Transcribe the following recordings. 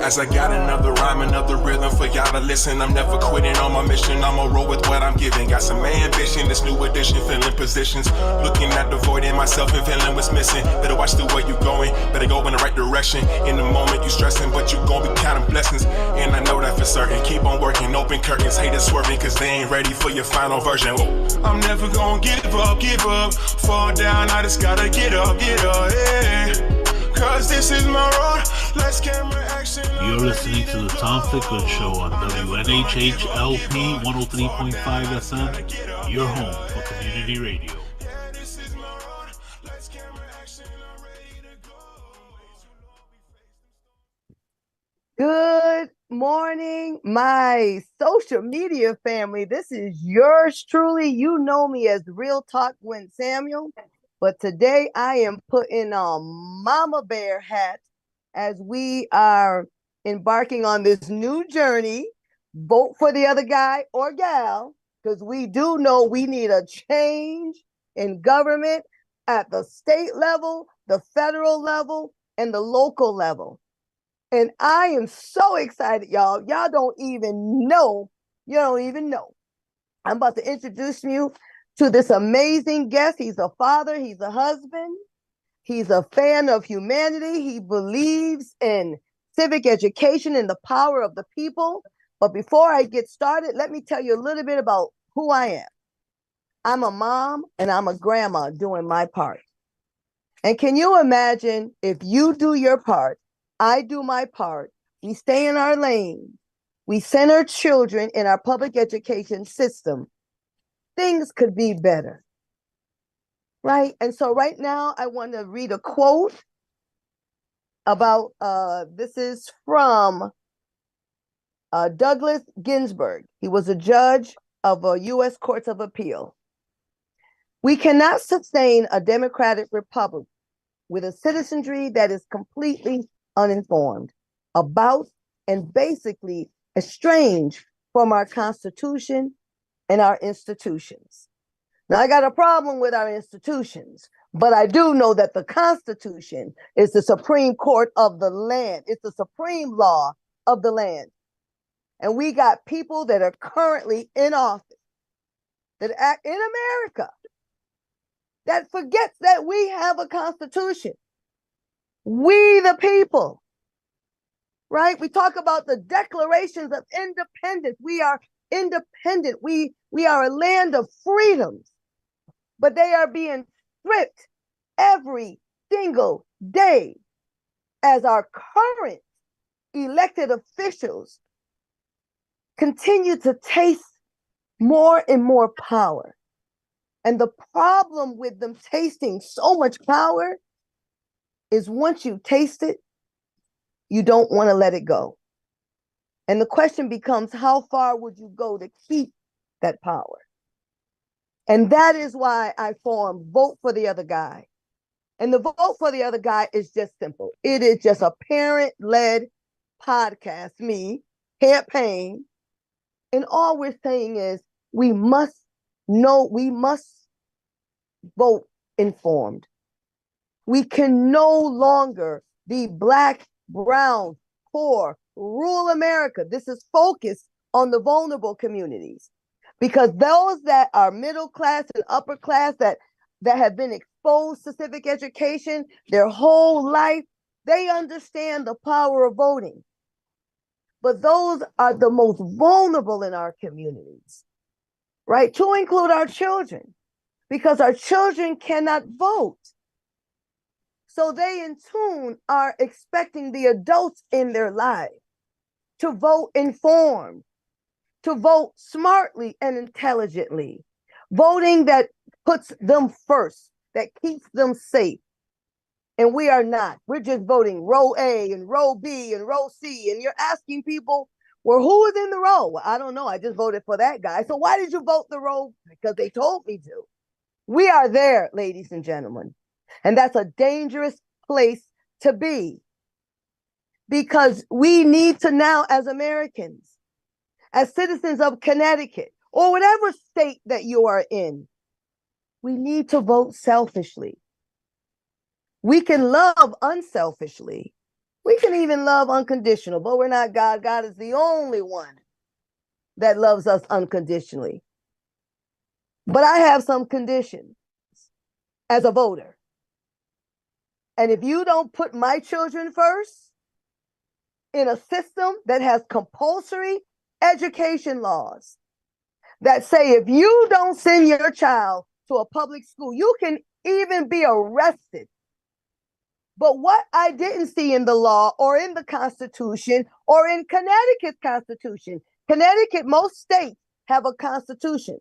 As I got another rhyme, another rhythm for y'all to listen. I'm never quitting on my mission. I'ma roll with what I'm giving. Got some ambition, this new edition, filling positions. Looking at the void in myself and feeling what's missing. Better watch the way you going, better go in the right direction. In the moment you stressing, but you gon' be counting blessings. And I know that for certain. Keep on working, open curtains, haters swerving, cause they ain't ready for your final version. Ooh. I'm never gonna give up. Fall down, I just gotta get up, yeah. Cause this is my road. Let's camera action. You're listening to the Tom Ficklin Show on WNHHLP 103.5 FM, your home for community radio. Good morning, my social media family. This is yours truly. You know me as Real Talk Gwen Samuel, but today I am putting on Mama Bear hat as we are embarking on this new journey. Vote for the other guy or gal, because we do know we need a change in government at the state level, the federal level, and the local level. And I am so excited, y'all. Y'all don't even know. You don't even know. I'm about to introduce you to this amazing guest. He's a father. He's a husband. He's a fan of humanity. He believes in civic education and the power of the people. But before I get started, let me tell you a little bit about who I am. I'm a mom and I'm a grandma doing my part. And can you imagine if you do your part, I do my part, we stay in our lane, we send our children in our public education system, things could be better, right? And so right now I want to read a quote about, this is from Douglas Ginsburg. He was a judge of a U.S. Courts of Appeal. We cannot sustain a democratic republic with a citizenry that is completely uninformed about and basically estranged from our Constitution and our institutions. Now, I got a problem with our institutions, but I do know that the Constitution is the Supreme Court of the land. It's the supreme law of the land. And we got people that are currently in office that act in America that forgets that we have a Constitution. We the people, right? We talk about the declarations of independence. We are independent. We are a land of freedoms, but they are being stripped every single day as our current elected officials continue to taste more and more power. And the problem with them tasting so much power is once you taste it, you don't want to let it go. And the question becomes, how far would you go to keep that power? And that is why I formed Vote for the Other Guy. And the Vote for the Other Guy is just simple. It is just a parent-led podcast, me, campaign. And all we're saying is we must vote informed. We can no longer be Black, brown, poor, rural America. This is focused on the vulnerable communities, because those that are middle class and upper class that have been exposed to civic education their whole life, they understand the power of voting. But those are the most vulnerable in our communities, right? To include our children, because our children cannot vote. So they in turn are expecting the adults in their lives to vote informed, to vote smartly and intelligently, voting that puts them first, that keeps them safe. And we are not. We're just voting row A and row B and row C. And you're asking people, well, who is in the row? Well, I don't know. I just voted for that guy. So why did you vote the row? Because they told me to. We are there, ladies and gentlemen. And that's a dangerous place to be, because we need to now, as Americans, as citizens of Connecticut or whatever state that you are in, we need to vote selfishly. We can love unselfishly. We can even love unconditional, but we're not God. God is the only one that loves us unconditionally. But I have some conditions as a voter. And if you don't put my children first in a system that has compulsory education laws that say if you don't send your child to a public school, you can even be arrested. But what I didn't see in the law or in the Constitution or in Connecticut's Constitution, Connecticut, most states have a constitution.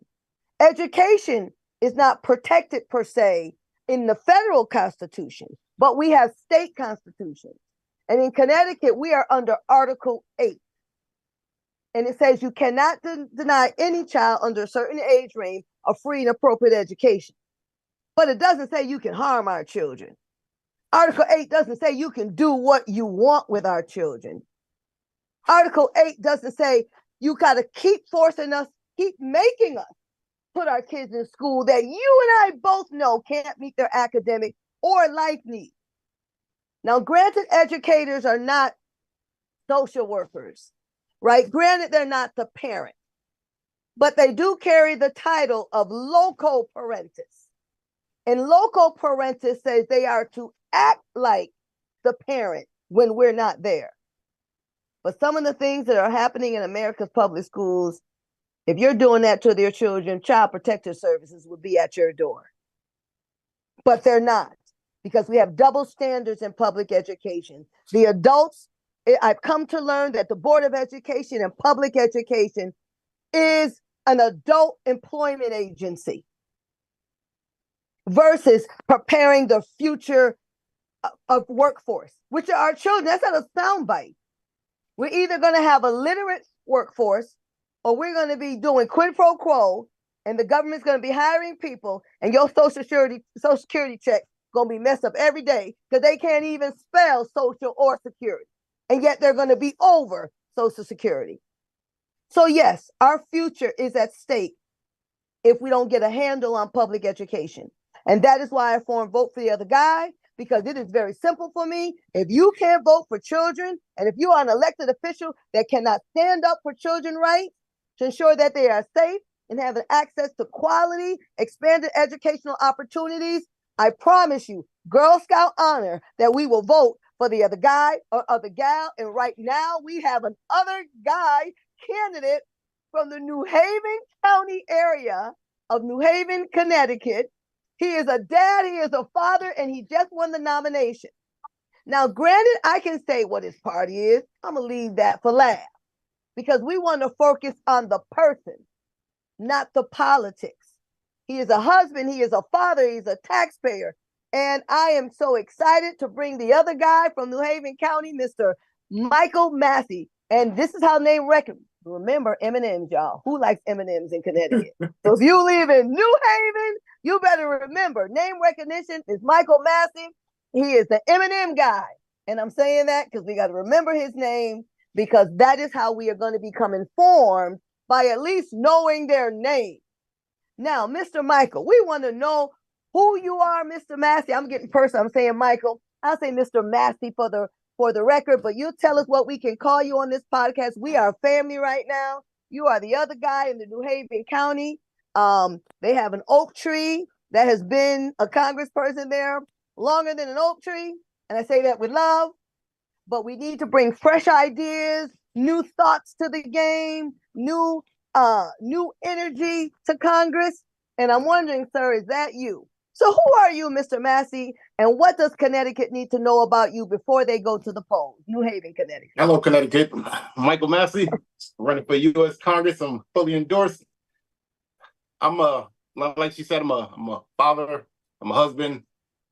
Education is not protected per se in the federal Constitution, but we have state constitutions. And in Connecticut, we are under Article 8. And it says you cannot deny any child under a certain age range a free and appropriate education. But it doesn't say you can harm our children. Article 8 doesn't say you can do what you want with our children. Article 8 doesn't say you got to keep forcing us, keep making us put our kids in school that you and I both know can't meet their academic or life needs. Now, granted, educators are not social workers, right? Granted, they're not the parent, but they do carry the title of loco parentis. And loco parentis says they are to act like the parent when we're not there. But some of the things that are happening in America's public schools, if you're doing that to their children, Child Protective Services would be at your door. But they're not, because we have double standards in public education. The adults, I've come to learn that the Board of Education and Public Education is an adult employment agency versus preparing the future of workforce, which are our children. That's not a soundbite. We're either going to have a literate workforce or we're going to be doing quid pro quo, and the government's going to be hiring people, and your social security check going to be messed up every day because they can't even spell social or security. And yet they're going to be over social security. So yes, our future is at stake if we don't get a handle on public education. And that is why I formed Vote for the Other Guy, because it is very simple for me. If you can't vote for children, and if you are an elected official that cannot stand up for children's rights to ensure that they are safe and have access to quality, expanded educational opportunities, I promise you, Girl Scout honor, that we will vote for the other guy or other gal. And right now we have an other guy candidate from the New Haven County area of New Haven, Connecticut. He is a dad, he is a father, and he just won the nomination. Now, granted, I can say what his party is. I'm going to leave that for last because we want to focus on the person, not the politics. He is a husband, he is a father, he's a taxpayer. And I am so excited to bring the other guy from New Haven County, Mr. Michael Massey. And this is how name recognition. Remember M&M's, y'all. Who likes M&M's in Connecticut? So if you live in New Haven, you better remember name recognition is Michael Massey. He is the M&M guy. And I'm saying that because we got to remember his name, because that is how we are going to become informed by at least knowing their name. Now, Mr. Michael, we want to know who you are, Mr. Massey. I'm getting personal. I'm saying Michael. I'll say Mr. Massey for the record, but you tell us what we can call you on this podcast. We are family right now. You are the other guy in the New Haven County. They have an oak tree that has been a congressperson there longer than an oak tree. And I say that with love, but we need to bring fresh ideas, new thoughts to the game, new energy to Congress. And I'm wondering, sir, is that you? So who are you, Mr. Massey, and what does Connecticut need to know about you before they go to the polls? New Haven, Connecticut. Hello, Connecticut. Michael Massey, running for U.S. Congress. I'm fully endorsed. Like she said, I'm a father, I'm a husband,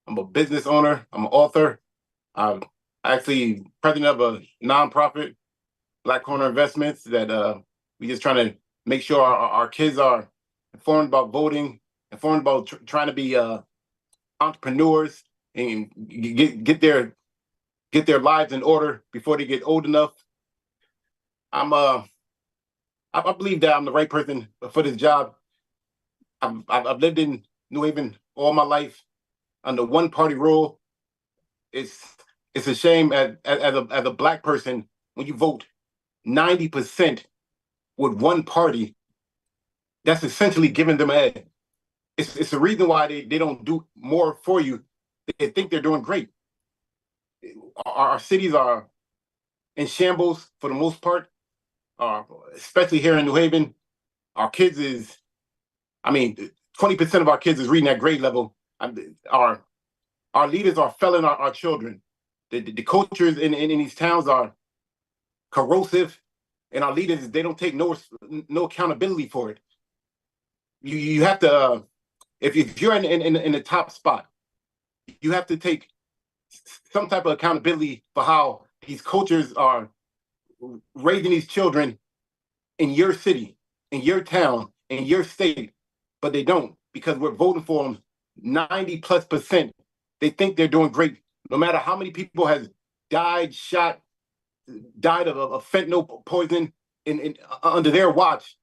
I'm a business owner, I'm an author. I'm actually president of a nonprofit, Black Corner Investments, that we just trying to make sure our kids are informed about voting, informed about trying to be entrepreneurs and get their lives in order before they get old enough. I believe that I'm the right person for this job. I've lived in New Haven all my life under one party rule. It's It's a shame as a black person when you vote 90% with one party. That's essentially giving them a. It's the reason why they don't do more for you. They think they're doing great. Our cities are in shambles for the most part, especially here in New Haven. Our kids is, I mean, 20% of our kids is reading at grade level. Our leaders are failing our children. The cultures in these towns are corrosive, and our leaders, they don't take no accountability for it. You have to, if you're in the top spot, you have to take some type of accountability for how these cultures are raising these children in your city, in your town, in your state, but they don't, because we're voting for them 90+%. They think they're doing great. No matter how many people has died, shot, died of fentanyl poison under their watch,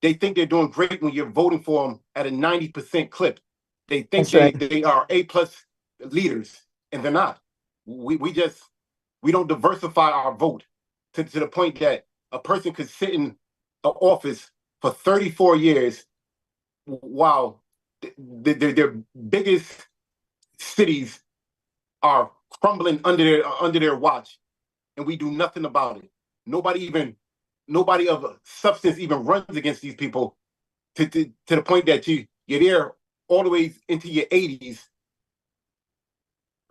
they think they're doing great when you're voting for them at a 90% clip. They think they are A+ leaders, and they're not. We don't diversify our vote to the point that a person could sit in an office for 34 years while their biggest cities are crumbling under their watch, and we do nothing about it. Nobody of substance even runs against these people to the point that you're there all the way into your 80s.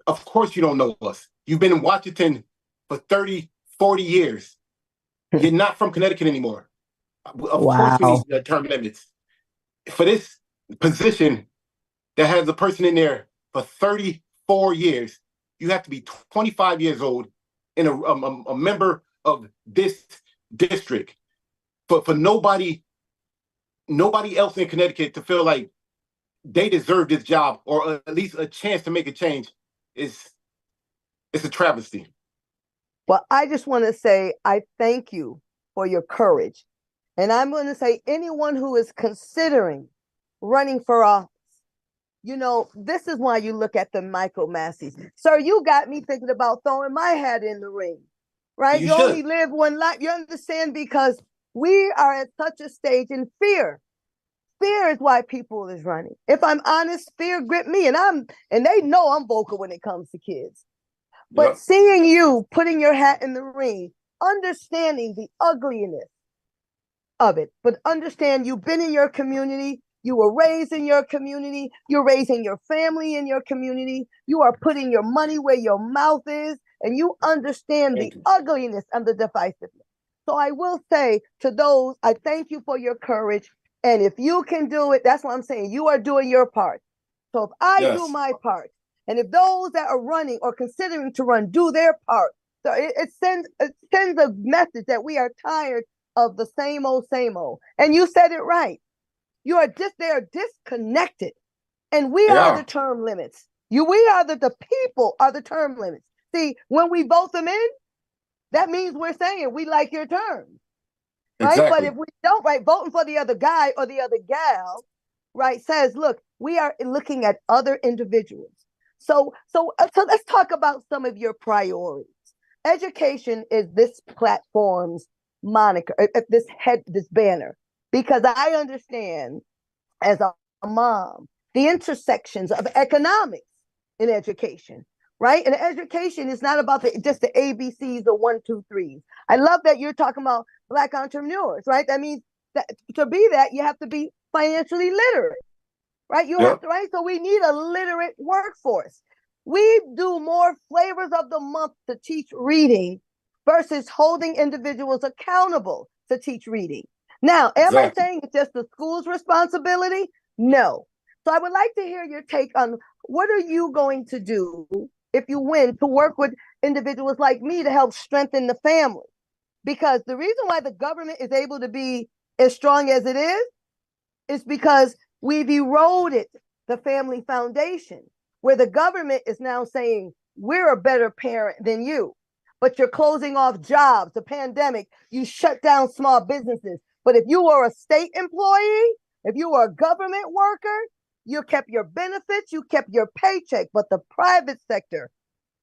Of course you don't know us. You've been in Washington for 30, 40 years. You're not from Connecticut anymore. Of course we need term limits. For this position that has a person in there for 34 years, you have to be 25 years old and a member of this district. For nobody else in Connecticut to feel like they deserve this job or at least a chance to make a change it's a travesty. Well, I just want to say I thank you for your courage. And I'm going to say anyone who is considering running for office, this is why you look at the Michael Masseys. Sir, you got me thinking about throwing my hat in the ring, right? You only live one life. You understand? Because we are at such a stage in fear. Fear is why people is running. If I'm honest, fear gripped me, and they know I'm vocal when it comes to kids. But seeing you putting your hat in the ring, understanding the ugliness of it, but understand you've been in your community, you were raised in your community, you're raising your family in your community, you are putting your money where your mouth is, and you understand the ugliness and the divisiveness. So I will say to those, I thank you for your courage. And if you can do it, that's what I'm saying. You are doing your part. So if I do my part, and if those that are running or considering to run do their part, so it sends a message that we are tired of the same old. And you said it right. They are disconnected. And we are the term limits. We are the people are the term limits. See, when we vote them in, that means we're saying we like your terms. Right. Exactly. But if we don't, right, voting for the other guy or the other gal, right, says, look, we are looking at other individuals. So let's talk about some of your priorities. Education is this platform's moniker, this banner, because I understand as a mom, the intersections of economics in education. Right. And education is not about just the ABCs or 1, 2, 3s. I love that you're talking about Black entrepreneurs. Right. That means that to be that, you have to be financially literate. Right. You have to. Right. So we need a literate workforce. We do more flavors of the month to teach reading versus holding individuals accountable to teach reading. Now, am I saying it's just the school's responsibility? No. So I would like to hear your take on what are you going to do if you win to work with individuals like me to help strengthen the family? Because the reason why the government is able to be as strong as it is because we've eroded the family foundation, where the government is now saying we're a better parent than you, but you're closing off jobs, the pandemic, you shut down small businesses. But if you were a state employee, if you were a government worker, you kept your benefits, you kept your paycheck, but the private sector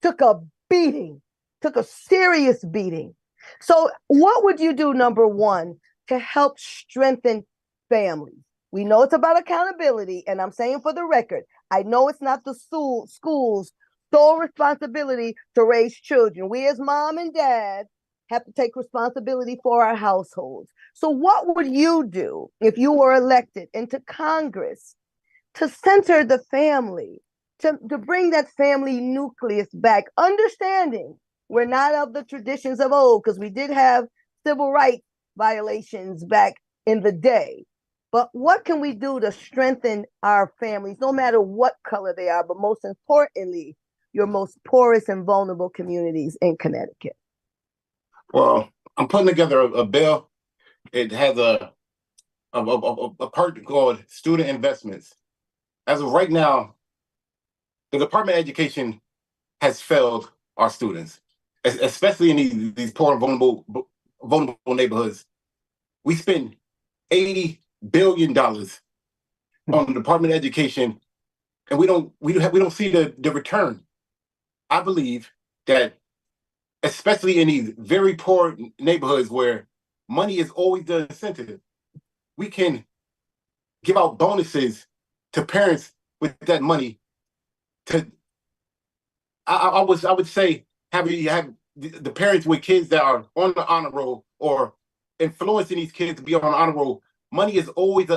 took a beating, took a serious beating. So what would you do, number one, to help strengthen families? We know it's about accountability, and I'm saying for the record, I know it's not the school's sole responsibility to raise children. We as mom and dad have to take responsibility for our households. So what would you do if you were elected into Congress to center the family, to bring that family nucleus back, understanding we're not of the traditions of old, because we did have civil rights violations back in the day. But what can we do to strengthen our families, no matter what color they are, but most importantly, your most poorest and vulnerable communities in Connecticut? Well, I'm putting together a bill. It has a part called student investments. As of right now, the Department of Education has failed our students, especially in these poor and vulnerable neighborhoods. We spend $80 billion on the Department of Education, and we don't see the return. I believe that, especially in these very poor neighborhoods where money is always the incentive, we can give out bonuses to parents with that money. I would say have the parents with kids that are on the honor roll or influencing these kids to be on the honor roll. Money is always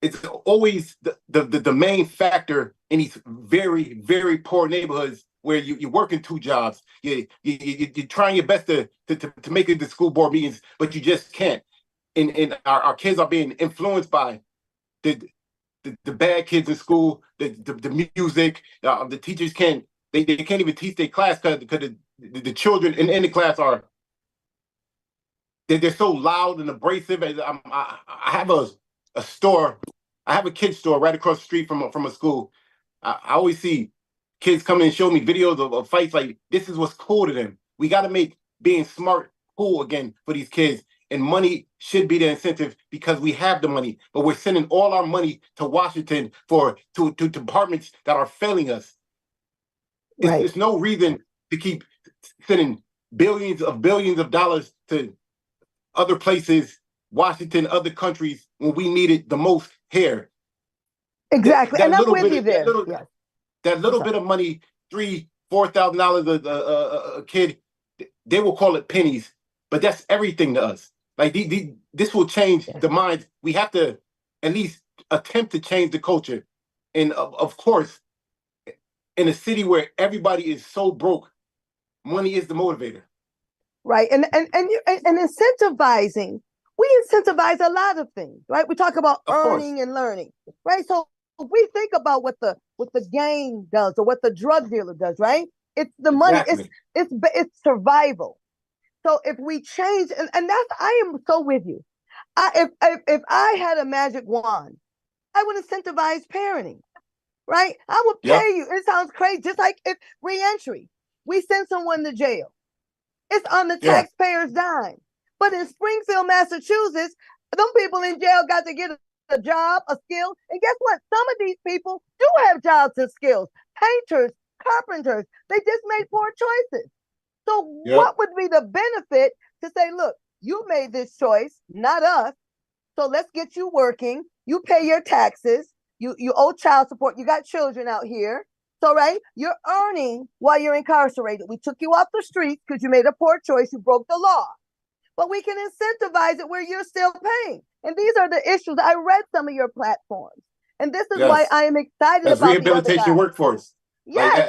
it's always the main factor in these very, very poor neighborhoods where you're working two jobs. You're trying your best to make it to school board meetings, but you just can't. And our kids are being influenced by the bad kids in school, the music. The teachers can't even teach their class because the children in the class are they're so loud and abrasive. I have a store. I have a kid's store right across the street from a school. I always see kids come in and show me videos of fights. Like, this is what's cool to them. We got to make being smart cool again for these kids. And money should be the incentive because we have the money, but we're sending all our money to Washington to departments that are failing us. Right. It's no reason to keep sending billions of dollars to other places, Washington, other countries, when we need it the most here. Exactly. And I'm with you there. That little bit of money, $3,000-$4,000 a kid, they will call it pennies, but that's everything to us. Like this will change the minds. We have to at least attempt to change the culture. And of course, in a city where everybody is so broke, money is the motivator. Right. And incentivizing, we incentivize a lot of things, right? We talk about earning and learning, right? So if we think about what the gang does or what the drug dealer does, right? It's the money, exactly. It's survival. So if we change, and that's, I am so with you. If I had a magic wand, I would incentivize parenting, right? I would pay you. It sounds crazy. Just like if reentry, we send someone to jail. It's on the taxpayer's dime. But in Springfield, Massachusetts, them people in jail got to get a job, a skill. And guess what? Some of these people do have jobs and skills. Painters, carpenters, they just made poor choices. So what would be the benefit to say, look, you made this choice, not us. So let's get you working. You pay your taxes. You owe child support. You got children out here. So, right, you're earning while you're incarcerated. We took you off the streets because you made a poor choice. You broke the law. But we can incentivize it where you're still paying. And these are the issues. I read some of your platforms. And this is why I am excited about rehabilitation workforce. Yes,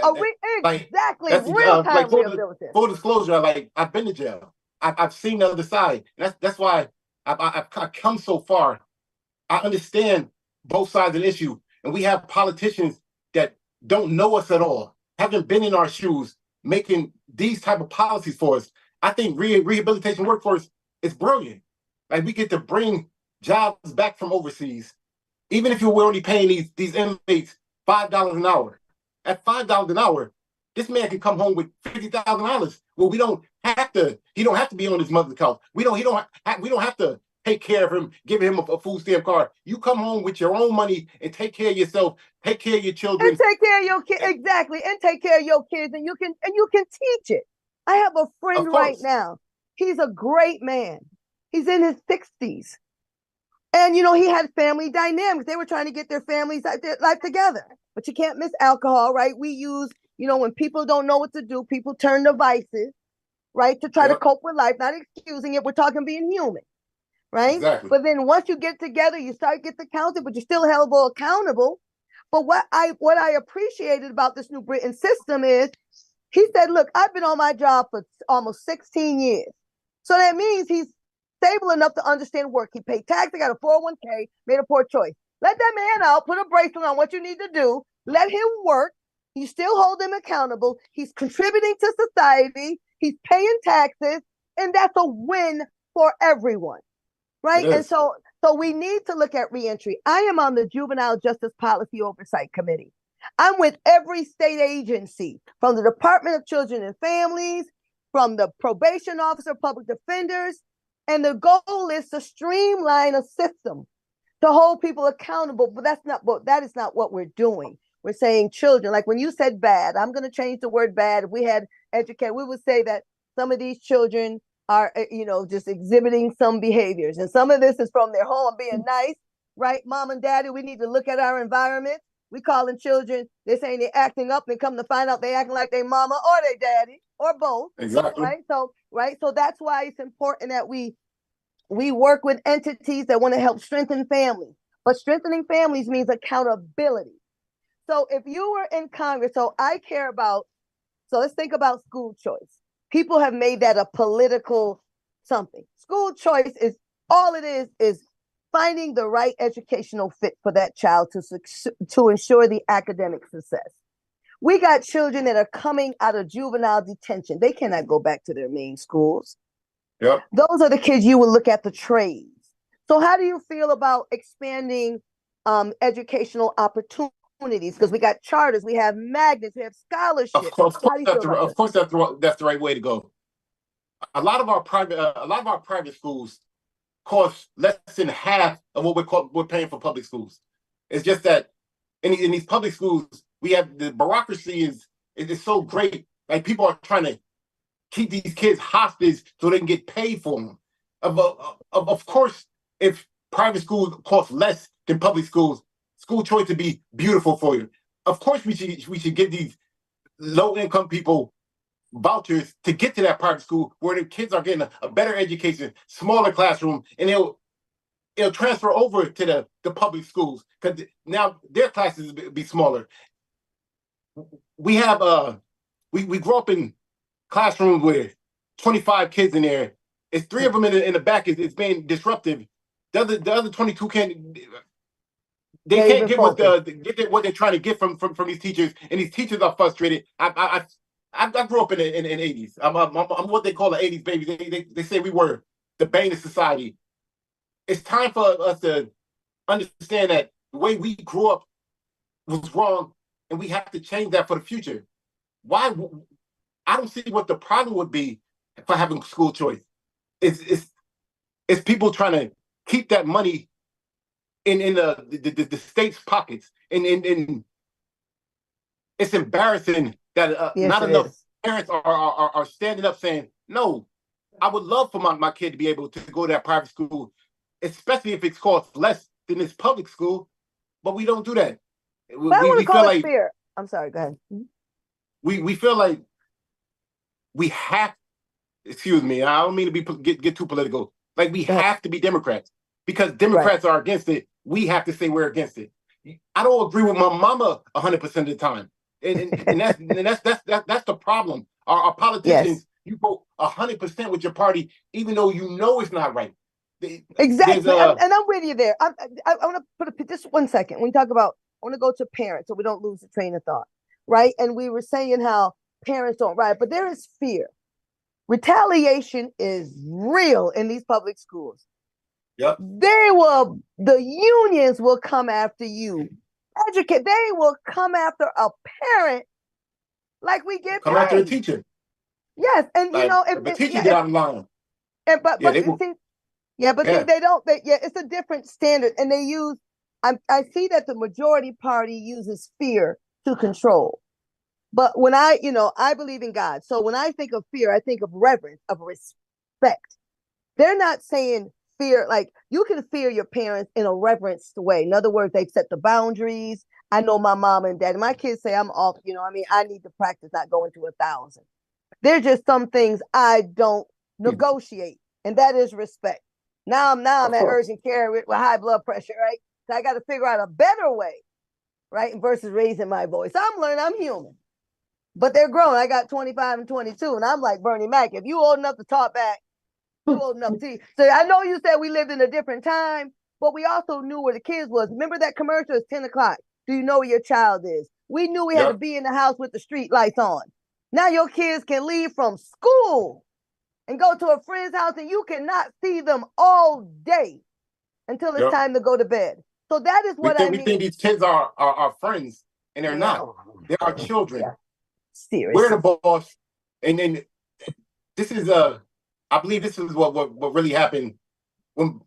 exactly. Real-time rehabilitation. Full disclosure, I've been to jail. I've seen the other side. That's why I've come so far. I understand both sides of the issue. And we have politicians that don't know us at all, haven't been in our shoes, making these type of policies for us. I think rehabilitation workforce is brilliant. Like, we get to bring jobs back from overseas, even if you're only paying these inmates $5 an hour. At $5 an hour, this man can come home with $50,000. Well, he don't have to be on his mother's couch. We don't have to take care of him, give him a food stamp card. You come home with your own money and take care of yourself, take care of your children, and take care of your kids. Exactly, and take care of your kids, and you can teach it. I have a friend right now. He's a great man. He's in his 60s. And, he had family dynamics. They were trying to get their families, their life together. But you can't miss alcohol, right? We use, when people don't know what to do, people turn to vices, right? To try to cope with life, not excusing it. We're talking being human, right? Exactly. But then once you get together, you start getting accountable, but you're still held accountable. But what I appreciated about this New Britain system is he said, look, I've been on my job for almost 16 years. So that means he's stable enough to understand work. He paid tax, got a 401k, made a poor choice. Let that man out, put a bracelet on what you need to do, let him work. You still hold him accountable. He's contributing to society. He's paying taxes. And that's a win for everyone, right? And so we need to look at reentry. I am on the Juvenile Justice Policy Oversight Committee. I'm with every state agency, from the Department of Children and Families, from the probation officer, public defenders, and the goal is to streamline a system to hold people accountable. But that is not what we're doing. We're saying children, like when you said bad, I'm going to change the word bad. If we had educate, we would say that some of these children are, just exhibiting some behaviors. And some of this is from their home being nice, right? Mom and daddy, we need to look at our environment. We calling children, they're saying they're acting up, and come to find out they acting like their mama or their daddy or both. Exactly. Right. So that's why it's important that we work with entities that want to help strengthen families. But strengthening families means accountability. So if you were in Congress, so let's think about school choice. People have made that a political something. School choice is all it is finding the right educational fit for that child to ensure the academic success. We got children that are coming out of juvenile detention. They cannot go back to their main schools. Yep. Those are the kids you would look at the trades. So how do you feel about expanding educational opportunities? Because we got charters, we have magnets, we have scholarships. Of course that's the right way to go. A lot of our private schools cost less than half of what we're paying for public schools. It's just that in these public schools, we have the bureaucracy is so great. Like, people are trying to keep these kids hostage so they can get paid for them. Of course, if private schools cost less than public schools, school choice would be beautiful for you. Of course, we should give these low-income people vouchers to get to that private school where the kids are getting a better education, smaller classroom, and it'll transfer over to the public schools, because now their classes will be smaller. We have we grew up in classrooms with 25 kids in there. It's 3 of them in the back. It's being disruptive. The other 22 can't get what they're trying to get from these teachers, and these teachers are frustrated. I grew up in the 80s. I'm what they call the 80s babies. They say we were the bane of society. It's time for us to understand that the way we grew up was wrong, and we have to change that for the future. Why? I don't see what the problem would be for having school choice. It's people trying to keep that money in the state's pockets, and it's embarrassing that not enough parents are standing up saying, no, I would love for my kid to be able to go to that private school, especially if it costs less than this public school, but we don't do that. But I want to call it fair. I'm sorry, go ahead. We feel like we have, excuse me, I don't mean to get too political, like we have to be Democrats, because Democrats are against it. We have to say we're against it. I don't agree with my mama 100% of the time. And that's the problem. Our politicians, you vote 100% with your party, even though you know it's not right. Exactly, and I'm with you there. I want to put just 1 second. When we talk about, I want to go to parents so we don't lose the train of thought, right? And we were saying how parents don't write, but there is fear. Retaliation is real in these public schools. Yep. The unions will come after you. They will come after a parent like we get come paid. after a teacher. Yes, and like, if the teacher get out of line. But Yeah, but Yeah. they don't. Yeah, it's a different standard, and they use. I see that the majority party uses fear to control. But when I believe in God. So when I think of fear, I think of reverence, of respect. They're not saying fear, like you can fear your parents in a reverenced way. In other words, they set the boundaries. I know my mom and dad. My kids say I'm off, I need to practice not going to 1,000. There's just some things I don't negotiate, and that is respect. Now I'm at urgent care with high blood pressure, right? So I got to figure out a better way, right? Versus raising my voice. I'm learning, I'm human. But they're grown. I got 25 and 22, and I'm like Bernie Mac. If you old enough to talk back, you old enough to. So I know you said we lived in a different time, but we also knew where the kids was. Remember that commercial? It's 10 o'clock. Do you know where your child is? We knew we had to be in the house with the street lights on. Now your kids can leave from school and go to a friend's house, and you cannot see them all day until it's time to go to bed. So that is what I mean. We think these kids are our friends, and they're not. They're our children. Yeah. Seriously. We're the boss. And then this is I believe this is what really happened when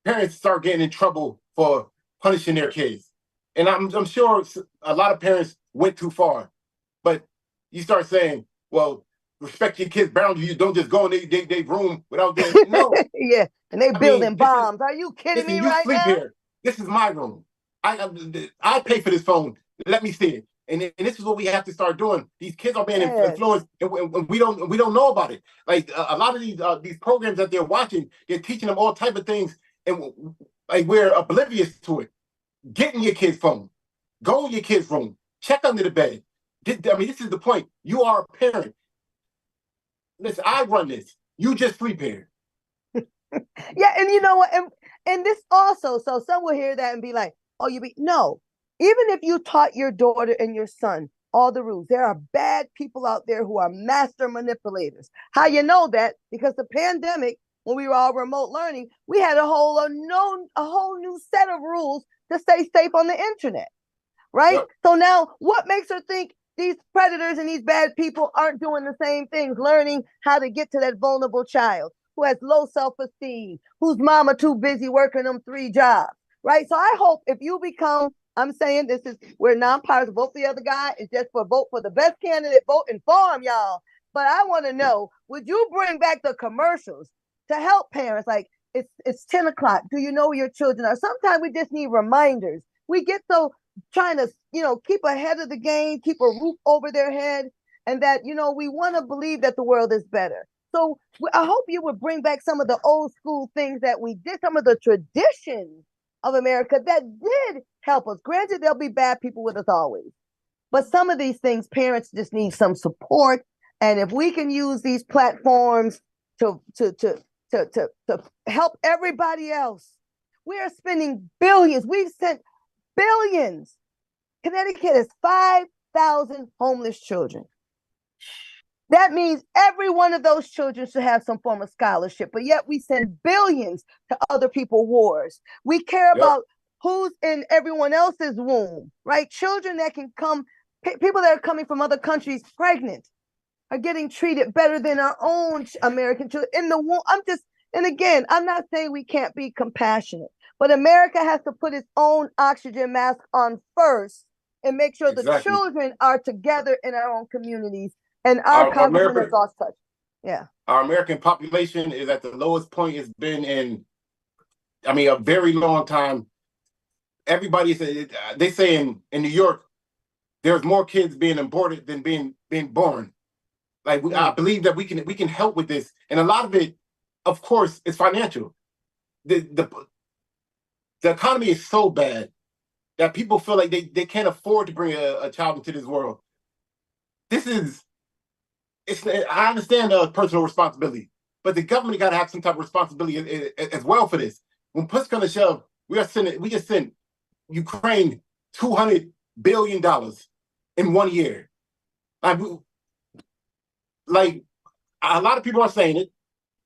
parents start getting in trouble for punishing their kids. And I'm sure a lot of parents went too far, but you start saying, well, respect your kids' boundaries. You don't just go in their room without their no. Yeah, and they building bombs. Are you kidding me right now? Here. This is my room. I pay for this phone. Let me see it. And this is what we have to start doing. These kids are being influenced, and we don't know about it. Like a lot of these programs that they're watching, they're teaching them all type of things, and like we're oblivious to it. Get in your kid's phone, go in your kid's room, check under the bed. This is the point. You are a parent. Listen, I run this. You just sleep here. Yeah, and you know what? And this also, so some will hear that and be like, "Oh, no." Even if you taught your daughter and your son all the rules, there are bad people out there who are master manipulators. How you know that? Because the pandemic, when we were all remote learning, we had a whole new set of rules to stay safe on the internet, right? Yep. So now, what makes her think these predators and these bad people aren't doing the same things, learning how to get to that vulnerable child who has low self-esteem, whose mama too busy working them 3 jobs, right? So I hope if you become, I'm saying we're nonpartisan, vote for the other guy. It's just vote for the best candidate, vote inform y'all. But I want to know, would you bring back the commercials to help parents? Like it's 10 o'clock. Do you know where your children are? Sometimes we just need reminders. We get so trying to, keep ahead of the game, keep a roof over their head. And that, we want to believe that the world is better. So I hope you would bring back some of the old school things that we did, some of the traditions of America that did help us. Granted, there'll be bad people with us always, but some of these things, parents just need some support. And if we can use these platforms to help everybody else, we are spending billions. We've sent billions. Connecticut has 5,000 homeless children. That means every one of those children should have some form of scholarship, but yet we send billions to other people's wars. We care about who's in everyone else's womb, right? Children that can come, people that are coming from other countries pregnant are getting treated better than our own American children in the womb. And again, I'm not saying we can't be compassionate, but America has to put its own oxygen mask on first and make sure the children are together in our own communities. And our congressman is lost touch. Yeah. Our American population is at the lowest point it's been in, a very long time. Everybody says, they say in New York, there's more kids being aborted than being born. Like I believe that we can help with this, and a lot of it, of course, is financial. The economy is so bad that people feel like they can't afford to bring a child into this world. I understand personal responsibility, but the government got to have some type of responsibility as well for this. When push comes to shove, we just sent Ukraine $200 billion in 1 year. Like a lot of people are saying it.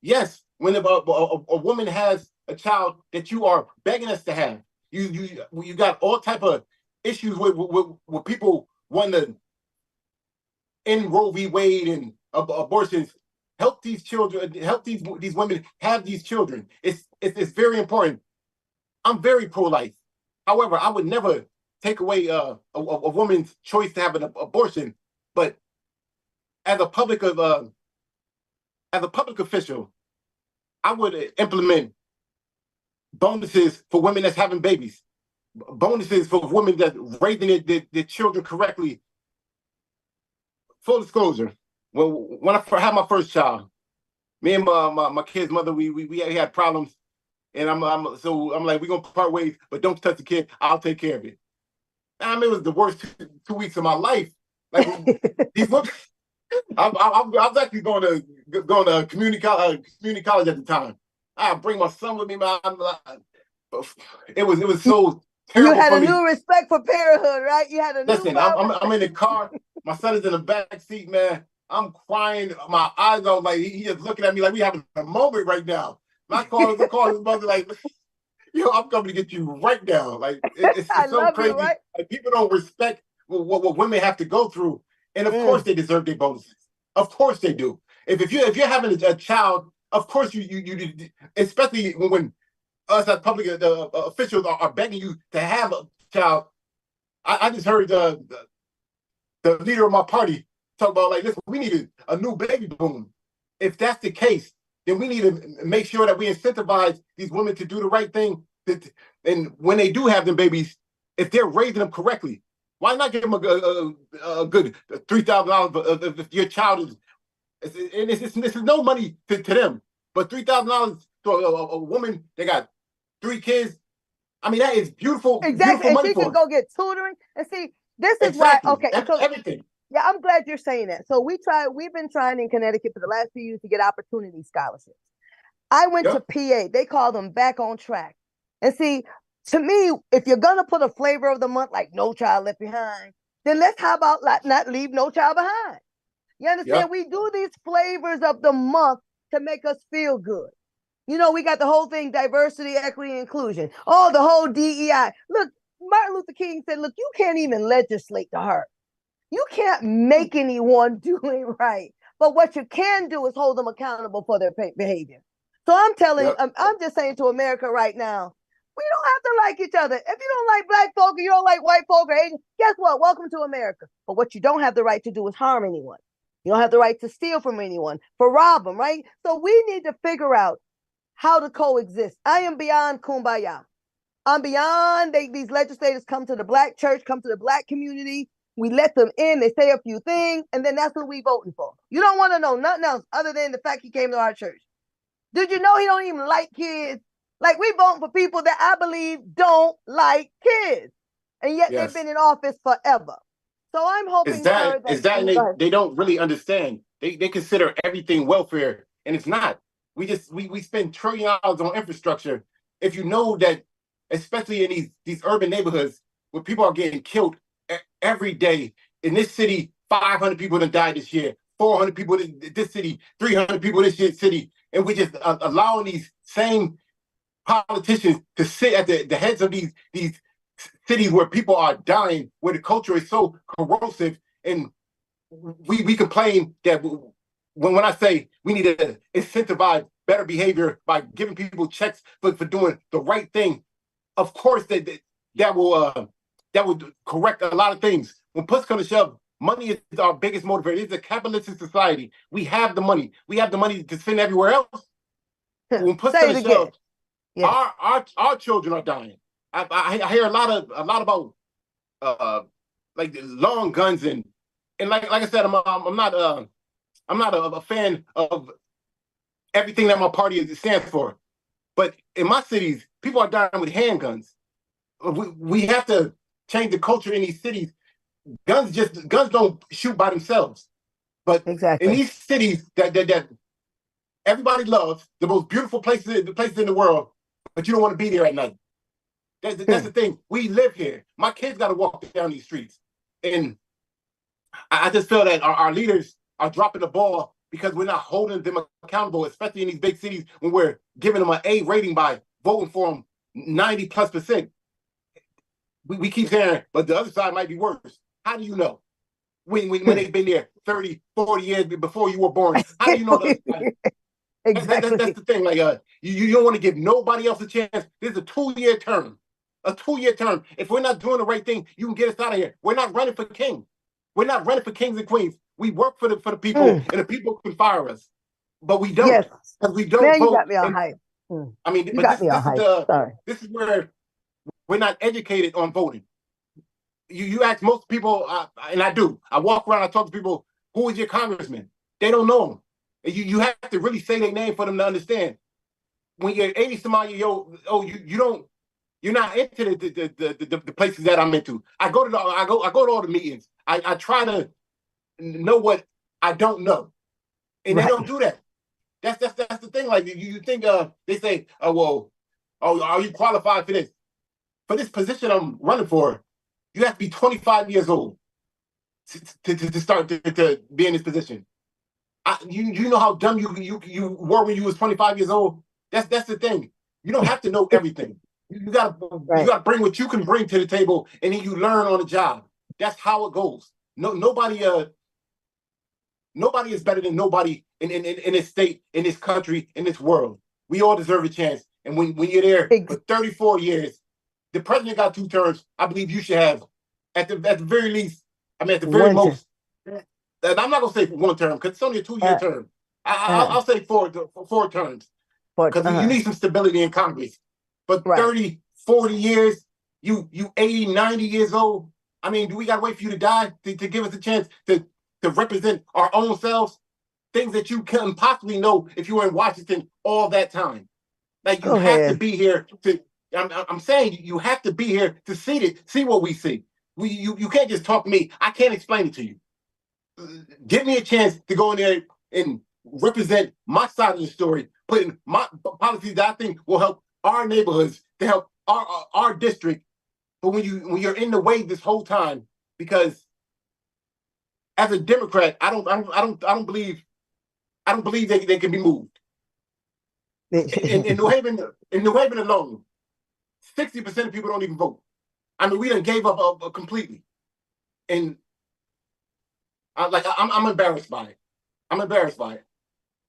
Yes, when a woman has a child that you are begging us to have, you got all type of issues with people wanting to end Roe v. Wade and abortions. help these children, help these women have these children. It's very important. I'm very pro-life. However, I would never take away a woman's choice to have an abortion. But as a public official, I would implement bonuses for women that's having babies, bonuses for women that raising their children correctly. Full disclosure, when I had my first child, me and my kid's mother, we had problems, and I'm like, we're gonna part ways, but don't touch the kid. I'll take care of it. I mean, it was the worst 2 weeks of my life. Like these women, I was actually going to community college at the time. I bring my son with me, man. It was so terrible. You had for a me. new respect for parenthood, right? You had a Listen, new. I'm in the car. My son is in the back seat, man. I'm crying. My eyes are like he just looking at me like we having a moment right now. My call his mother like, yo, I'm coming to get you right now. Like it's I so love crazy. you, right? Like, people don't respect what women have to go through, and of course they deserve their bonuses. Of course they do. If you're having a child, of course you especially when us as public officials are begging you to have a child. I just heard the leader of my party talk about like, listen, we need a new baby boom. If that's the case, then we need to make sure that we incentivize these women to do the right thing. And when they do have them babies, if they're raising them correctly, why not give them a good $3,000 if your child is? And this is no money to them, but $3,000 to a woman that got 3 kids. I mean, that is beautiful. Exactly, Beautiful and money she for can them. go get tutoring. And see, this is Exactly. why. Okay, so Everything. yeah, I'm glad you're saying that. So we've been trying in Connecticut for the last few years to get opportunity scholarships. I went to PA. They call them back on track. And see, to me, if you're gonna put a flavor of the month like No Child Left Behind, then how about not leave no child behind? You understand? We do these flavors of the month to make us feel good. You know, we got the whole thing, diversity, equity, inclusion. Oh, the whole DEI. Look, Martin Luther King said, look, you can't even legislate the heart. You can't make anyone do it right. But what you can do is hold them accountable for their behavior. So I'm just saying to America right now, we don't have to like each other. If you don't like black folk or you don't like white folk or Asian, guess what? Welcome to America. But what you don't have the right to do is harm anyone. You don't have the right to steal from anyone, for rob them, right? So we need to figure out how to coexist. I am beyond kumbaya. I'm beyond these legislators come to the black church, come to the black community. We let them in, they say a few things, and then that's what we voting for. You don't want to know nothing else other than the fact he came to our church. Did you know he don't even like kids? Like, we voting for people that I believe don't like kids. And yet they've been in office forever. So I'm hoping, sir, that they don't really understand. They consider everything welfare, and it's not. We spend $1 trillion on infrastructure. If you know that, especially in these urban neighborhoods where people are getting killed every day. In this city, 500 people have died this year, 400 people in this city, 300 people in this city, and we just allowing these same politicians to sit at the heads of these cities where people are dying, where the culture is so corrosive, and we complain that when I say we need to incentivize better behavior by giving people checks for doing the right thing. Of course, that will correct a lot of things. When push comes to shove, money is our biggest motivator. It's a capitalistic society. We have the money. We have the money to spend everywhere else. When push comes to shove, our children are dying. I hear a lot about like long guns and like I said, I'm not a fan of everything that my party stands for. But in my cities, people are dying with handguns. We have to change the culture in these cities. Guns don't shoot by themselves. But in these cities that everybody loves, the most beautiful places in the world, but you don't want to be there at night. That's the thing. We live here. My kids got to walk down these streets. And I just feel that our leaders are dropping the ball because we're not holding them accountable, especially in these big cities when we're giving them an A rating by voting for them 90+%. We keep saying, but the other side might be worse. How do you know? when they've been there 30, 40 years before you were born? How do you know that? Exactly. That's the thing. Like, you don't want to give nobody else a chance. This is a 2-year term. A 2-year term. If we're not doing the right thing, you can get us out of here. We're not running for king. We're not running for kings and queens. We work for the people, and the people can fire us. But we don't. Yes. Because we don't Man, you vote. got me all hype. I mean, You but got me all hype. Sorry. this is where we're not educated on voting. You ask most people, and I do. I walk around, I talk to people, who is your congressman? They don't know him. You have to really say their name for them to understand. When you're 80 some odd years old, you're not into the places that I'm into. I go to all the meetings. I try to know what I don't know, and they don't do that. That's the thing. Like, you think they say, are you qualified for this? For this position I'm running for, you have to be 25 years old to start to be in this position. You know how dumb you were when you was 25 years old. That's the thing. You don't have to know everything. You gotta bring what you can bring to the table, and then you learn on the job. That's how it goes. Nobody is better than nobody in this state, in this country, in this world. We all deserve a chance. And when you're there for 34 years, the president got 2 terms. I believe you should have, at the very least. I mean, at the very most. And I'm not gonna say 1 term because it's only a 2-year term. I'll say 4 terms because you need some stability in Congress. But 30, 40 years, you 80, 90 years old. I mean, do we gotta wait for you to die to give us a chance to represent our own selves? Things that you couldn't possibly know if you were in Washington all that time. Like, you have to be here to. I'm saying you have to be here to see what we see. You can't just talk to me. I can't explain it to you. Give me a chance to go in there and represent my side of the story, put in my policies that I think will help our neighborhoods, to help our district. But when you're in the way this whole time, because as a Democrat, I don't believe they can be moved. In New Haven alone, 60% of people don't even vote. I mean, we done gave up completely, and I'm embarrassed by it. I'm embarrassed by it.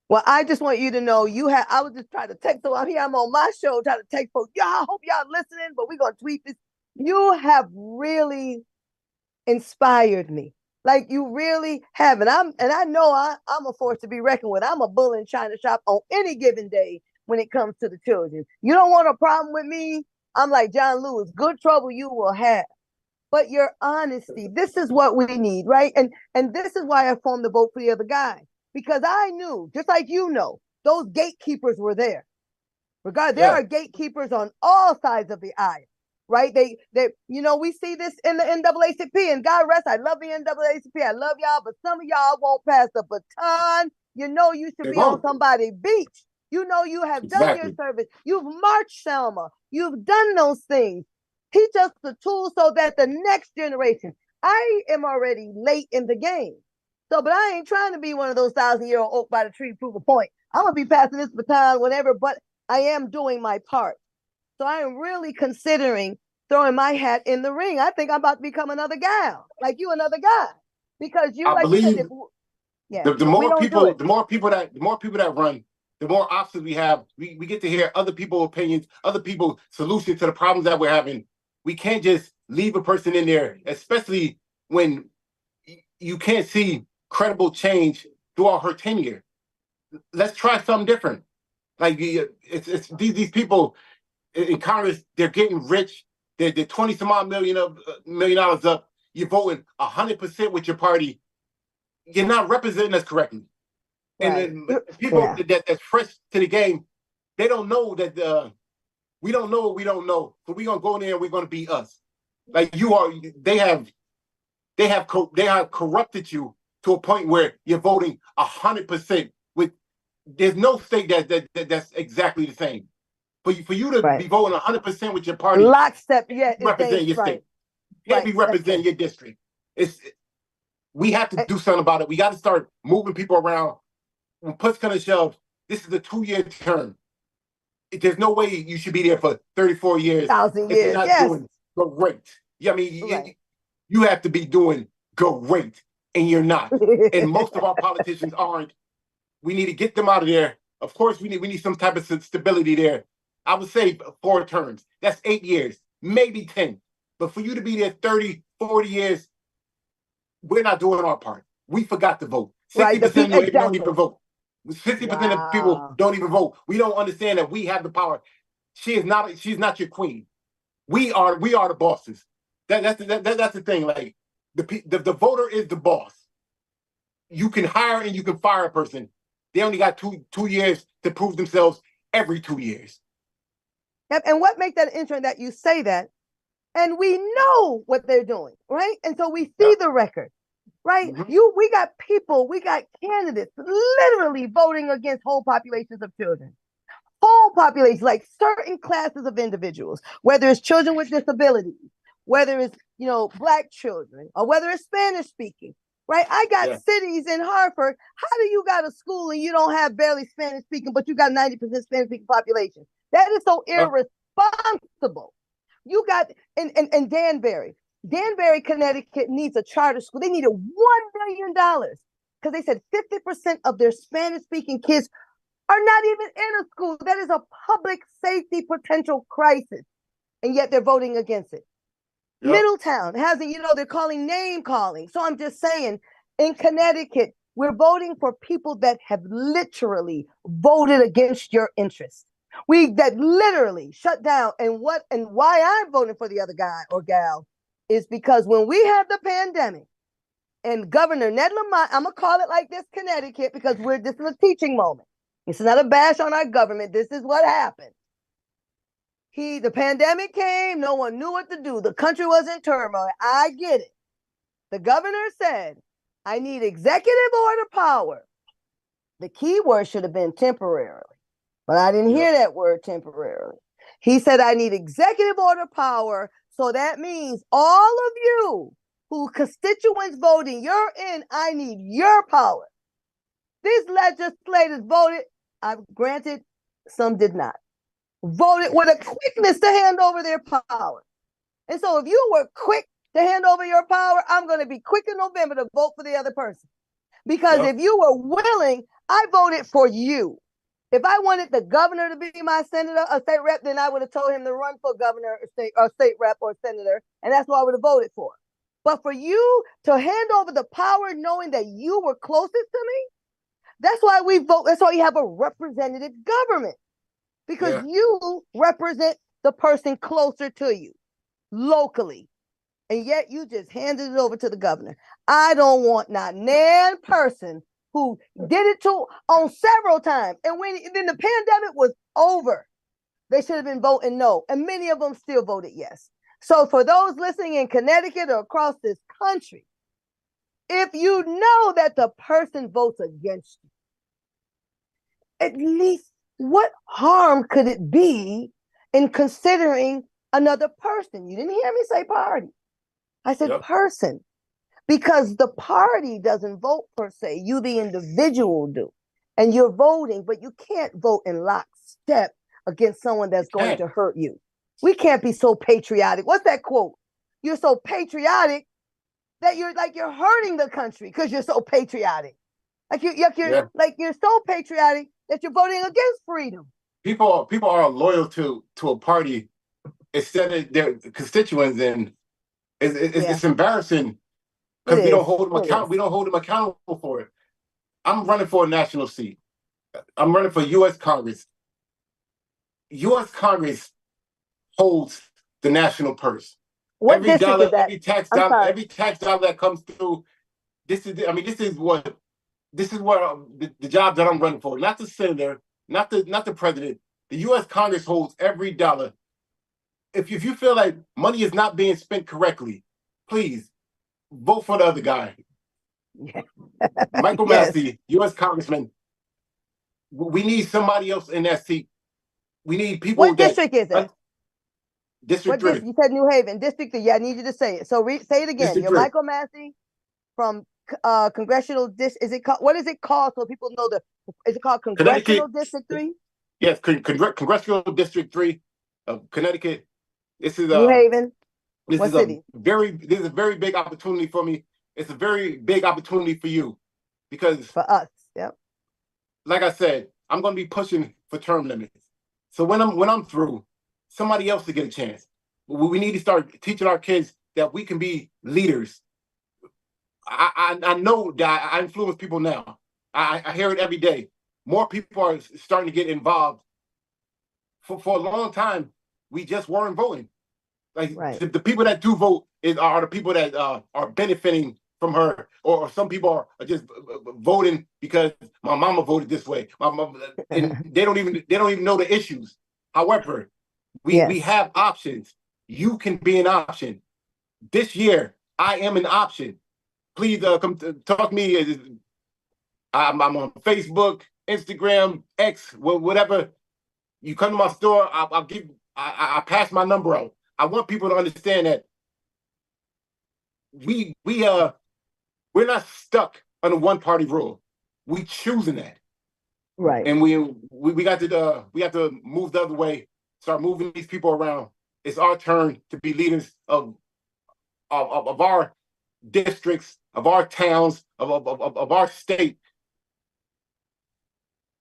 Well, I just want you to know I was just trying to text. So I'm on my show trying to text folks. Y'all, I hope y'all listening, but we're gonna tweet this. You have really inspired me. Like, you really have. And I know I'm a force to be reckoned with. I'm a bull in China shop on any given day when it comes to the children. You don't want a problem with me? I'm like John Lewis, good trouble you will have. But your honesty, this is what we need, right? And this is why I formed the Vote for the Other Guy. Because I knew, just like you know, those gatekeepers were there. There are gatekeepers on all sides of the aisle, right? They we see this in the NAACP, and God rest, I love the NAACP. I love y'all, but some of y'all won't pass the baton. You know you should be on somebody's beach. You know you have done your service. You've marched, Selma. You've done those things. Teach us the tools so that the next generation. I am already late in the game. So, but I ain't trying to be one of those 1,000-year-old oak by the tree, prove a point. I'm going to be passing this baton whenever, but I am doing my part. So I am really considering throwing my hat in the ring. I think I'm about to become another gal, like you, another guy. Because you, I believe the more people that run, the more options we have. We get to hear other people's opinions, other people's solutions to the problems that we're having. We can't just leave a person in there, especially when you can't see credible change throughout her tenure. Let's try something different. Like, it's these people in Congress, they're getting rich. They're 20 some odd million dollars up. You're voting 100% with your party. You're not representing us correctly. Right. And people that's fresh to the game, they don't know that we don't know what we don't know. So we're gonna go in there and we're gonna be us. Like, they have corrupted you to a point where you're voting 100% with. There's no state that's exactly the same. For you to be voting 100% with your party, lockstep, represent your state. You can't be representing your district. We have to do something about it. We got to start moving people around. When push comes to shove, this is a 2-year term. There's no way you should be there for 34 years. 1,000 years. If you're not doing great. Yeah, I mean, you have to be doing great. and you're not. And most of our politicians aren't. We need to get them out of there. Of course, we need some type of stability there. I would say 4 terms. That's 8 years, maybe 10. But for you to be there 30, 40 years, we're not doing our part. We forgot to vote. 60% of them don't even vote. 60% of people don't even vote. We don't understand that we have the power. She's not your queen. We are the bosses. That's the thing. Like the voter is the boss. You can hire and you can fire a person. They only got two years to prove themselves every 2 years. Yep. And what makes that interesting that you say that? And we know what they're doing, right? And so we see the record, right? We got people, we got candidates literally voting against whole populations of children. Whole populations, like certain classes of individuals, whether it's children with disabilities, whether it's, Black children, or whether it's Spanish speaking, right? I got cities in Hartford. How do you got a school and you don't have barely Spanish speaking, but you got 90% Spanish speaking population? That is so irresponsible. You got in Danbury, Connecticut needs a charter school. They needed $1 million because they said 50% of their Spanish speaking kids are not even in a school. That is a public safety potential crisis. And yet they're voting against it. Yep. Middletown hasn't, they're name calling. So I'm just saying, in Connecticut, we're voting for people that have literally voted against your interests. That literally shut down. And why I'm voting for the other guy or gal is because when we had the pandemic and Governor Ned Lamont, I'm gonna call it like this, Connecticut, because this is a teaching moment. This is not a bash on our government. This is what happened. The pandemic came, no one knew what to do. The country was in turmoil. I get it. The governor said, I need executive order power. The key word should have been temporarily. But I didn't hear that word temporarily. He said, I need executive order power. So that means all of you who constituents voting, you're in, I need your power. These legislators voted, granted, some did not, voted with a quickness to hand over their power. And so if you were quick to hand over your power, I'm going to be quick in November to vote for the other person. Because if you were willing, I voted for you. If I wanted the governor to be my senator or state rep, then I would have told him to run for governor or state rep or senator, and that's what I would have voted for. But for you to hand over the power knowing that you were closest to me, that's why we vote. That's why you have a representative government, because you represent the person closer to you locally. And yet you just handed it over to the governor. I don't want not one person who did it on several times. And then the pandemic was over, they should have been voting no. And many of them still voted yes. So for those listening in Connecticut or across this country, if you know that the person votes against you, at least what harm could it be in considering another person? You didn't hear me say party. I said person. Because the party doesn't vote per se. You, the individual, do. And you're voting, but you can't vote in lockstep against someone that's going to hurt you. We can't be so patriotic. What's that quote? You're so patriotic that you're hurting the country because you're so patriotic. You're so patriotic that you're voting against freedom. People are loyal to a party instead of their constituents, and it's embarrassing. Because we don't hold them accountable. We don't hold them accountable for it. I'm running for a national seat. I'm running for U.S. Congress. U.S. Congress holds the national purse. What every district dollar, is that? every tax dollar that comes through. This is what the job that I'm running for. Not the senator, not the president. The U.S. Congress holds every dollar. If you feel like money is not being spent correctly, please vote for the other guy. Michael Massey, U.S. Congressman. We need somebody else in that seat. We need people. What district is it? District 3. You said New Haven. District 3. Yeah, I need you to say it. So say it again. District You're 3. Michael Massey from Congressional District. Is it called? What is it called? So people know is it called Congressional District 3? Yes, Congressional District 3 of Connecticut. This is New Haven. This is a very big opportunity for me. it's a very big opportunity for you because For us, yep. like I said, I'm going to be pushing for term limits. So when I'm through, somebody else to get a chance. We need to start teaching our kids that we can be leaders. I know that I influence people now. I hear it every day. More people are starting to get involved. For a long time, we just weren't voting. Like Right. the people that do vote are the people that are benefiting from her, or some people are just voting because my mama voted this way. My mama, and they don't even know the issues. However, we have options. You can be an option. This year, I am an option. Please come talk to me. I'm on Facebook, Instagram, X, whatever. You come to my store, I'll give. I pass my number out. I want people to understand that we're not stuck on a one party rule. We choosing that, Right. and we got to we have to move the other way. Start moving these people around. It's our turn to be leaders of our districts, of our towns, of our state.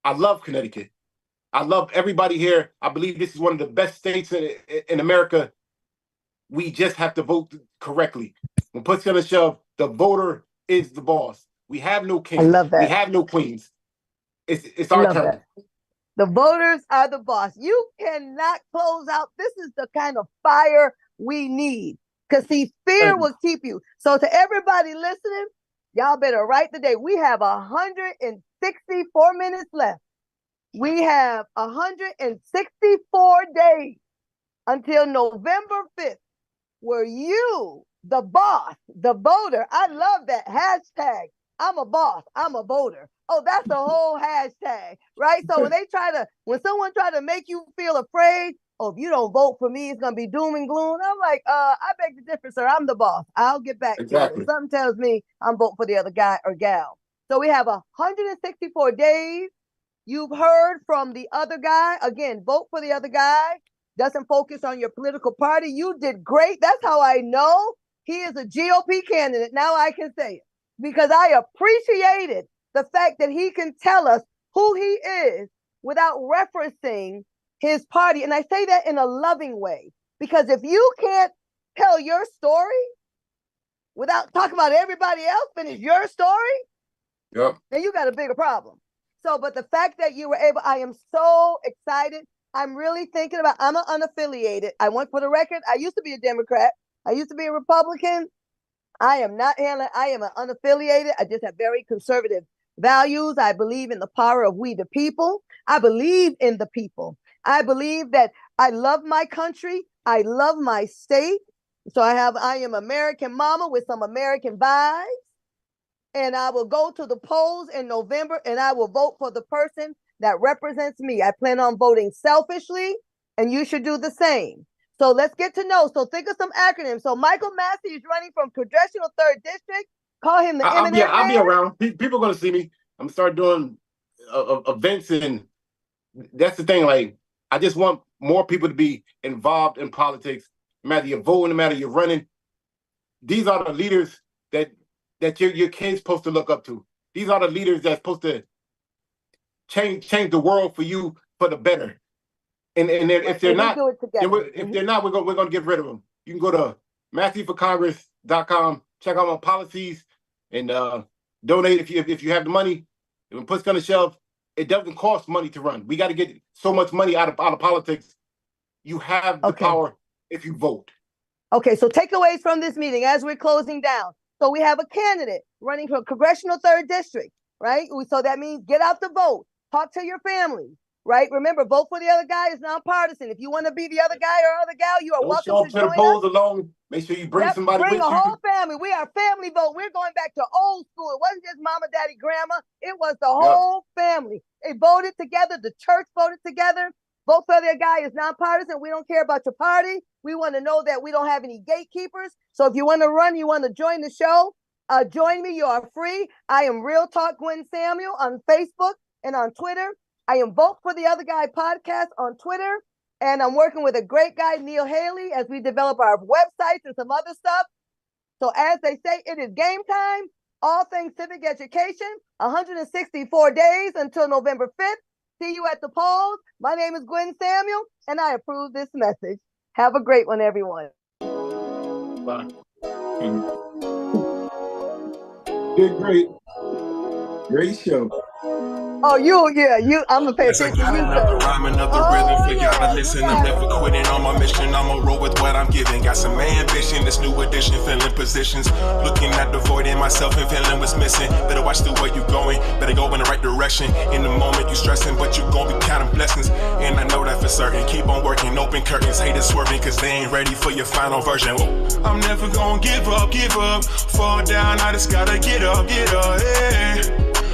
I love Connecticut. I love everybody here. I believe this is one of the best states in America. We just have to vote correctly. When push comes to shove, the voter is the boss. We have no kings. I love that. We have no queens. It's our turn. That. The voters are the boss. You cannot close out. This is the kind of fire we need. Because see, fear will keep you. So to everybody listening, y'all better write the date. We have 164 minutes left. We have 164 days until November 5th, where you, the boss, the voter, I love that hashtag. I'm a boss, I'm a voter. Oh, that's the whole hashtag, right? So when someone try to make you feel afraid, oh, if you don't vote for me, it's gonna be doom and gloom. I'm like, I beg the difference, sir. I'm the boss. I'll get back to you. If something tells me I'm voting for the other guy or gal. So we have 164 days. You've heard from the other guy. Again, vote for the other guy. Doesn't focus on your political party. You did great. That's how I know he is a GOP candidate. Now I can say it because I appreciated the fact that he can tell us who he is without referencing his party. And I say that in a loving way, because if you can't tell your story without talking about everybody else, finish your story, then you got a bigger problem. So, but the fact that you were able, I am so excited. I'm really thinking about, I'm an unaffiliated. I want, for the record, I used to be a Democrat. I used to be a Republican. I am not, I am an unaffiliated. I just have very conservative values. I believe in the power of we the people. I believe in the people. I believe that I love my country. I love my state. So I am American mama with some American vibes. And I will go to the polls in November and I will vote for the person that represents me. I plan on voting selfishly, and you should do the same. So let's get to know. So think of some acronyms. So Michael Massey is running from Congressional 3rd District. Call him the I'll be around. People are going to see me. I'm going to start doing events, and that's the thing. Like, I just want more people to be involved in politics. No matter you're voting, no matter you're running. These are the leaders that your kids supposed to look up to. These are the leaders that's supposed to change the world for you for the better. And if they're not, if they're not, we're going to get rid of them. You can go to MasseyForCongress.com, check out my policies, and donate if you have the money. When push comes to shove, it doesn't cost money to run. We got to get so much money out of politics. You have the power if you vote. Okay, so takeaways from this meeting as we're closing down. So we have a candidate running for Congressional 3rd District, right? So that means get out the vote, talk to your family, right? Remember, vote for the other guy is nonpartisan. If you want to be the other guy or other gal, you are welcome to join us. Polls alone. Make sure you bring somebody with you. Bring a whole family. We are family vote. We're going back to old school. It wasn't just mama, daddy, grandma. It was the whole family. They voted together. The church voted together. Vote for the guy is nonpartisan. We don't care about your party. We want to know that we don't have any gatekeepers. So if you want to run, you want to join the show, join me. You are free. I am Real Talk Gwen Samuel on Facebook and on Twitter. I am Vote for the Other Guy podcast on Twitter. And I'm working with a great guy, Neil Haley, as we develop our websites and some other stuff. So as they say, it is game time. All things civic education, 164 days until November 5th. See you at the polls. My name is Gwen Samuel, and I approve this message. Have a great one, everyone. Bye. Did great. Great show. Oh, I'm gonna pay Yes, I attention got to you, another sir. rhyme, another rhythm for y'all to listen. I'm never quitting on my mission. I'ma roll with what I'm giving. Got some ambition, this new edition, filling positions. Looking at the void in myself and feeling what's missing. Better watch the way you going, better go in the right direction. In the moment you stressing, but you gon' be counting blessings. And I know that for certain. Keep on working, open curtains, haters swerving, cause they ain't ready for your final version. I'm never gonna give up. Fall down, I just gotta get up, yeah.